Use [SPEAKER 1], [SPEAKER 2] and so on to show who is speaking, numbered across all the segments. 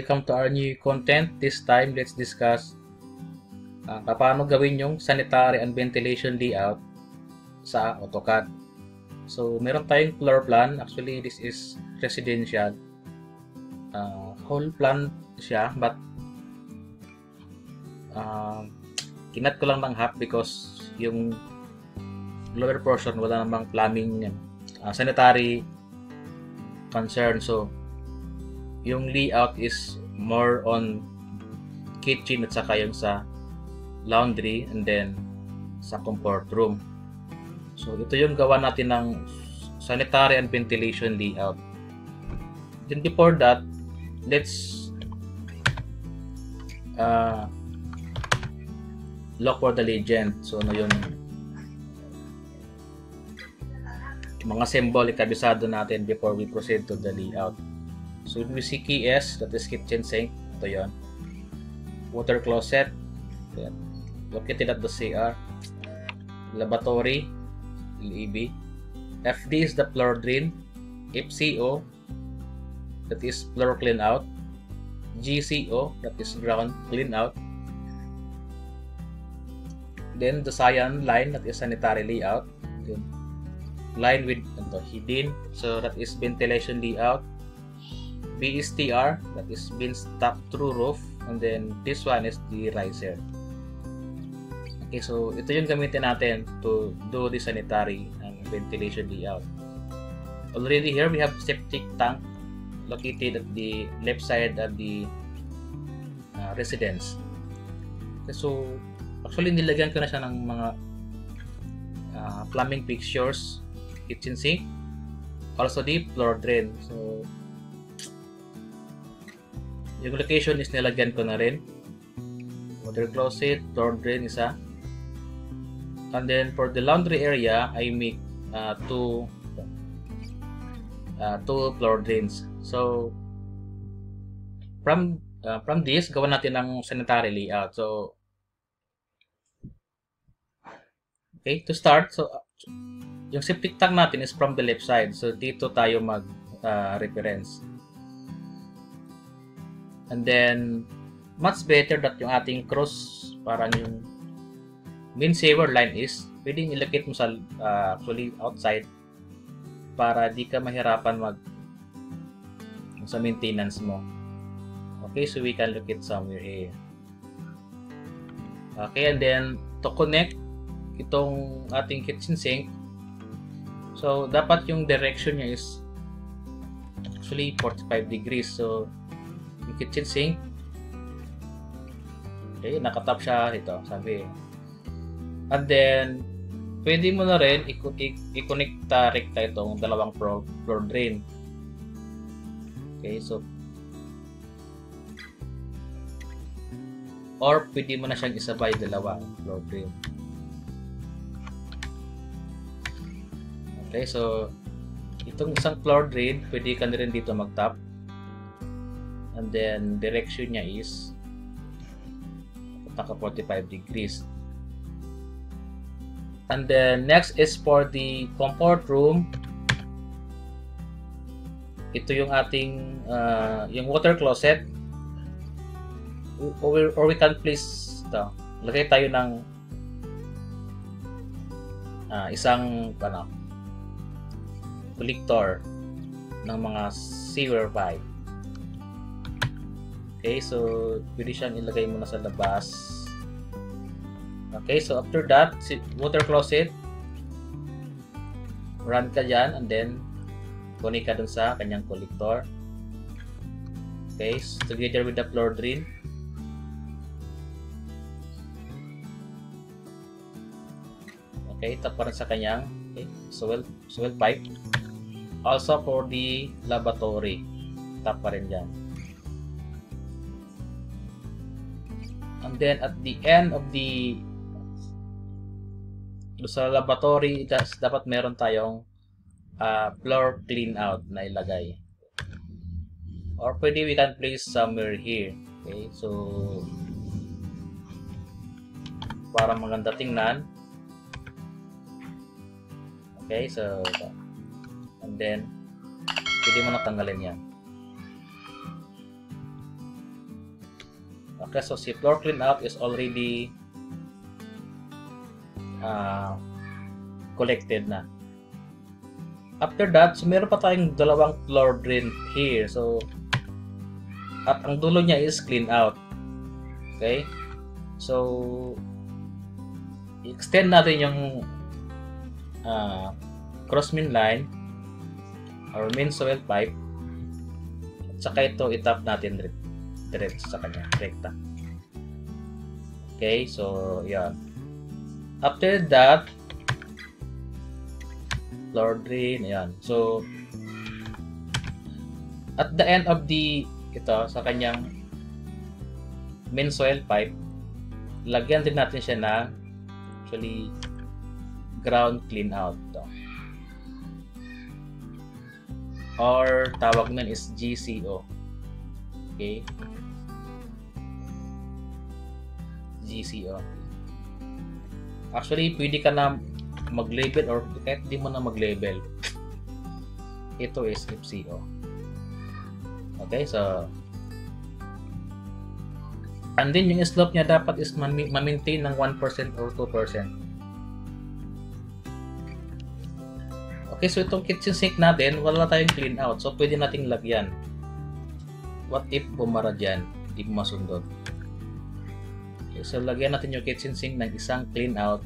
[SPEAKER 1] welcome to our new content. This time, let's discuss paano gawin yung sanitary and ventilation layout sa AutoCAD. So, meron tayong floor plan. Actually, this is residential. Whole plan siya, but kinat ko lang ng half because yung lower portion wala namang plumbing, sanitary concern. So, yung layout is more on kitchen at saka yung sa laundry and then sa comfort room. So ito yung gawa natin ng sanitary and ventilation layout. Then before that, let's look for the legend. So ano yung mga symbol ikabisado natin before we proceed to the layout. So we see key S, that is kitchen sink. Ito yun. Water closet. Ayan. Located at the CR. Lavatory. LEB. FD is the floor drain. FCO, that is floor clean out. GCO, that is ground clean out. Then the cyan line, that is sanitary layout. Then line with hidden, so that is ventilation layout. BSTR, that is being stuck through roof, and then this one is the riser. Okay, so ito yung gamitin natin to do the sanitary and ventilation layout. Already here we have septic tank located at the left side of the residence. Okay, so actually nilagyan ko na siya ng mga plumbing fixtures, kitchen sink, also the floor drain. So yung location is nilagyan ko na rin. Water closet, floor drain isa. And then for the laundry area, I make two floor drains. So from this, gawa natin ng sanitary layout. So okay, to start, so yung septic tank natin is from the left side. So dito tayo mag reference. And then, much better that yung ating cross, parang yung main saver line is, pwedeng ilocate mo sa, actually, outside, para di ka mahirapan sa maintenance mo. Okay, so we can locate somewhere here. Okay, and then, to connect itong ating kitchen sink, so, dapat yung direction niya is, actually, 45 degrees. So, yung kitchen sink, okay, nakatap siya ito, sabi. And then pwede mo na rin i-connecta rekta itong dalawang floor drain. Okay, so or pwede mo na siyang isabay dalawang floor drain. Okay, so itong isang floor drain, pwede ka na rin dito mag-tap. And then direction niya is naka 45 degrees. And then next is for the comfort room. Ito yung ating yung water closet. Or we can place ito. Lagay tayo ng isang collector ng mga sewer pipe. Okay, so pwede siyang ilagay mo na sa labas. Okay, so after that, water closet, run ka dyan and then kunin ka dun sa kanyang collector. Okay, so together with the floor drain. Okay, tap pa rin sa kanyang sewer pipe. Also for the lavatory, tap pa rin dyan. And then at the end of the sa lavatory, dapat meron tayong floor clean out na ilagay. Or pwede we can place somewhere here. Okay, so para maganda tingnan. Okay, so and then pwede mo na tanggalin yan. Okay, so si floor clean out is already collected na. After that, so meron pa tayong dalawang floor drain here. So, at ang dulo niya is clean out. Okay? So, extend natin yung cross main line or main soil pipe. At saka ito, itap natin direct sa kanya, rekta. Okay? So, yan. After that, floor drain, ayan. So, at the end of ito, sa kanyang main soil pipe, lagyan din natin siya ng actually ground clean out. Ito. Or tawag nun is GCO. Okay? GCO. Actually, pwede ka na mag-label or kahit di mo na mag-label. Ito is FCO. Okay, so and then yung slope niya dapat is ma-maintain ng 1% or 2%. Okay, so itong kitchen sink natin, wala tayong clean out. So pwede nating lagyan. What if bumara dyan? Di mo masundot. Okay, so lagyan natin yung kitchen sink ng isang clean out.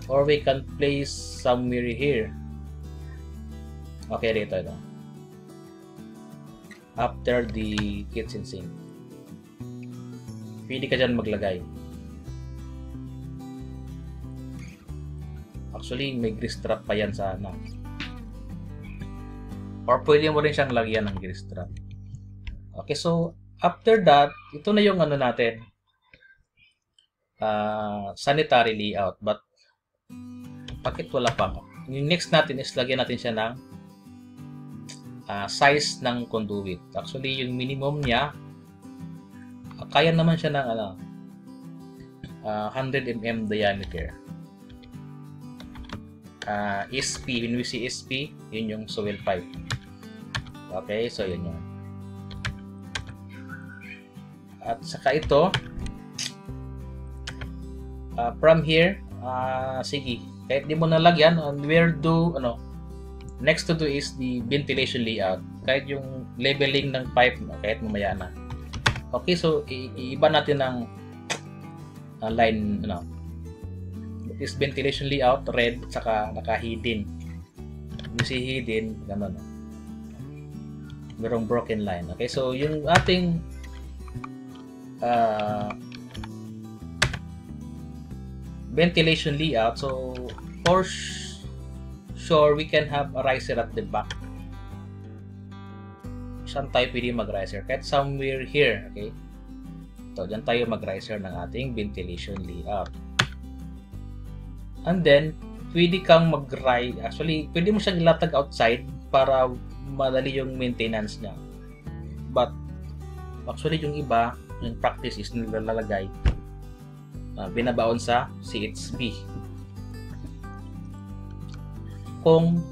[SPEAKER 1] Or we can place somewhere here. Okay, dito ito. After the kitchen sink. Pwede ka dyan maglagay. Actually, may grease trap pa yan sa ano. Or pwede mo rin siyang lagyan ng grease trap. Okay, so after that, ito na yung ano natin. Sanitary layout. But bakit wala pa? Yung next natin is lagyan natin siya ng size ng conduit. Actually, yung minimum niya, kaya naman siya ng 100 mm diameter. SP, when we see SP, yun yung soil pipe. Okay, so yun yun. At saka ito, from here, sige, kahit di mo nalagyan, next to do is the ventilation layout. Kahit yung labeling ng pipe, kahit mamaya na. Okay, so iiba natin ng line, is ventilation layout, red, saka naka-hidden. Yung si hidden, gano'n. Merong broken line. Okay, so yung ating ventilation layout, so for sure we can have a riser at the back. Saan tayo pwede mag-riser? Kahit somewhere here, okay? So, dyan tayo mag-riser ng ating ventilation layout. And then, pwede kang actually, pwede mo siyang ilatag outside para madali yung maintenance niya. But, actually, yung iba, yung practice is nilalagay binabaon sa CHP. Kung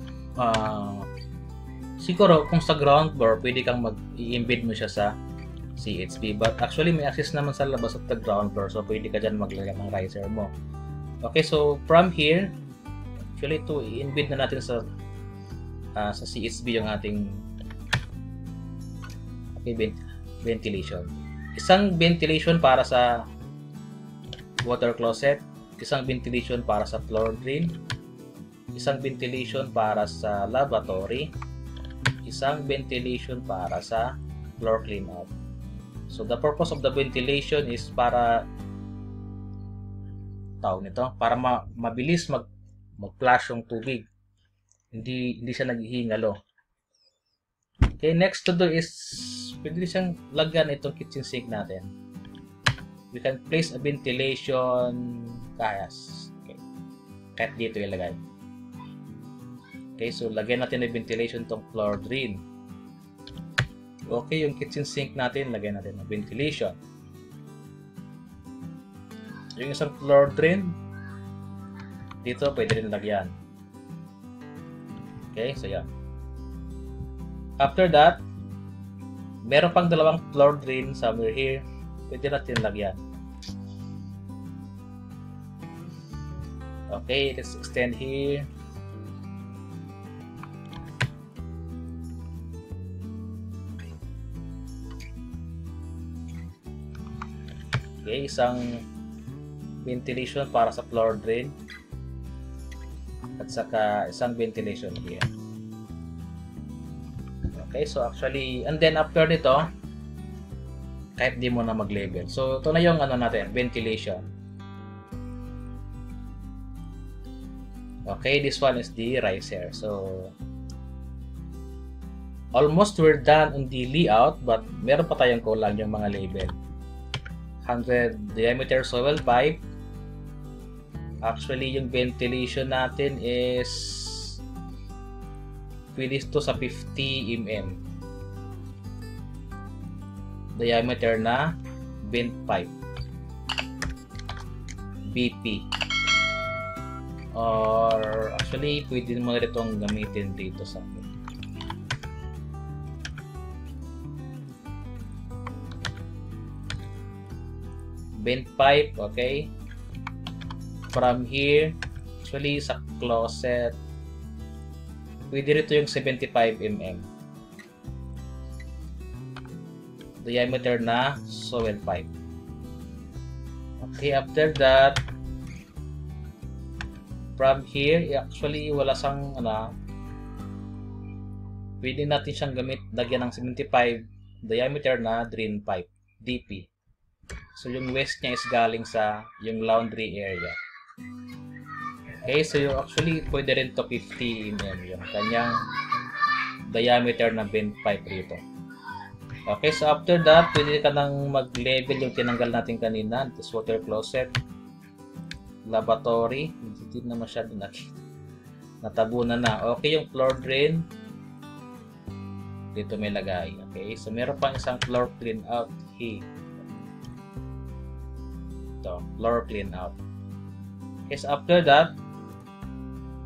[SPEAKER 1] siguro kung sa ground floor, pwede kang i-embed mo siya sa CHP. But actually may access naman sa labas at the ground floor, so pwede ka dyan maglagay ng riser mo. Okay, so from here, actually ito i-embed na natin sa CHP yung ating ventilation. Isang ventilation para sa water closet, isang ventilation para sa floor drain, isang ventilation para sa lavatory, isang ventilation para sa floor clean out. So the purpose of the ventilation is para para mabilis mag-flush yung tubig. Hindi siya naghihingalo. Okay, next to do is pwede siyang lagyan itong kitchen sink natin. We can place a ventilation bias. Okay. Kahit dito ilagay. Okay, so lagyan natin ng ventilation tong floor drain. Okay, yung kitchen sink natin, lagyan natin ng ventilation. Yung isang floor drain, dito pwede rin lagyan. Okay, so yan. After that, meron pang dalawang floor drain somewhere here. pwede natin lagyan. Okay, let's extend here. Okay, isang ventilation para sa floor drain at saka isang ventilation here. Okay, so actually, and then after nito, kahit di mo na mag-label. So, ito na yung ano natin, ventilation. Okay, this one is the riser. So, almost we're done on the layout, but meron pa tayong kulang yung mga label. 100 diameter soil pipe. Actually, yung ventilation natin is pwede ito sa 50 mm diameter na vent pipe, BP. Or actually, pwede mo rin itong gamitin dito sa vent pipe. Okay, from here, actually sa closet, pwede rito yung 75 mm diameter na soil pipe. Okay, after that, from here, actually wala sang ano, pwede natin siyang lagyan ng 75 diameter na drain pipe, DP. So yung waste niya is galing sa yung laundry area. Okay, so yung actually pwede rin to 50 mm yung kanyang diameter na vent pipe rito. Okay, so after that, pwede ka nang mag-level yung tinanggal natin kanina. This water closet, lavatory, hindi na masyado natabunan na. Okay, yung floor drain, dito may lagay. Okay, so meron pang isang floor clean out here. Ito, floor clean out. Okay, so after that,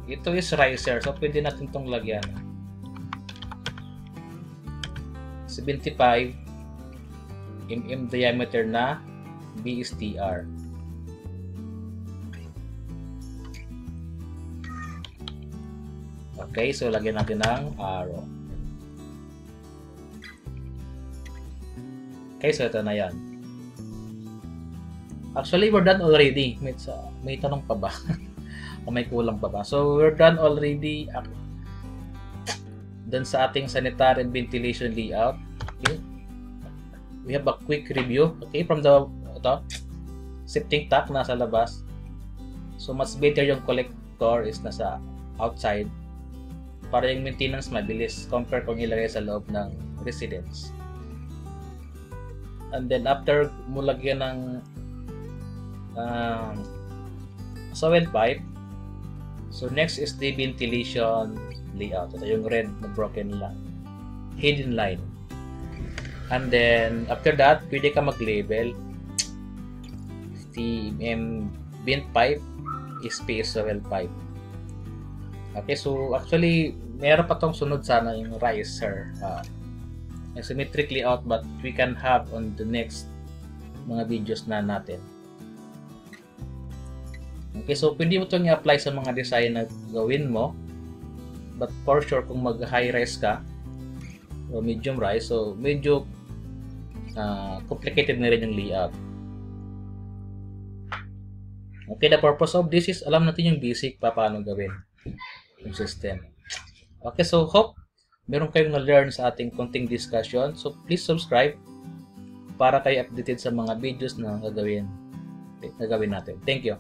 [SPEAKER 1] ito is riser. So pwede natin itong lagyan. 75 mm diameter na BSTR. Okay, so lagyan natin ng arrow. Okay, so ito na yan. Actually, we're done already. May tanong pa ba? O may kulang pa ba? So, we're done already dun sa ating sanitary and ventilation layout. Okay. We have a quick review. Okay, from the septic tank nasa labas. So, mas better yung collector is nasa outside para yung maintenance mabilis compare kung ilagay sa loob ng residence. And then after mo lagyan ng soil pipe, so next is the ventilation layout. Ito yung red na broken line, hidden line. And then after that, pwede ka mag-label 50 mm vent pipe, space soil pipe. Okay, so actually meron pa tong sunod sana yung riser, yung symmetric layout, but we can have on the next mga videos na natin. Okay, so pwede mo itong i-apply sa mga design na gawin mo, but for sure kung mag-high rise ka o medium rise, so medyo complicated na rin yung layout. Okay, the purpose of this is alam natin yung basic paano gawin yung system. Okay, so hope meron kayong na-learn sa ating konting discussion. So please subscribe para kayo updated sa mga videos na gagawin natin. Thank you.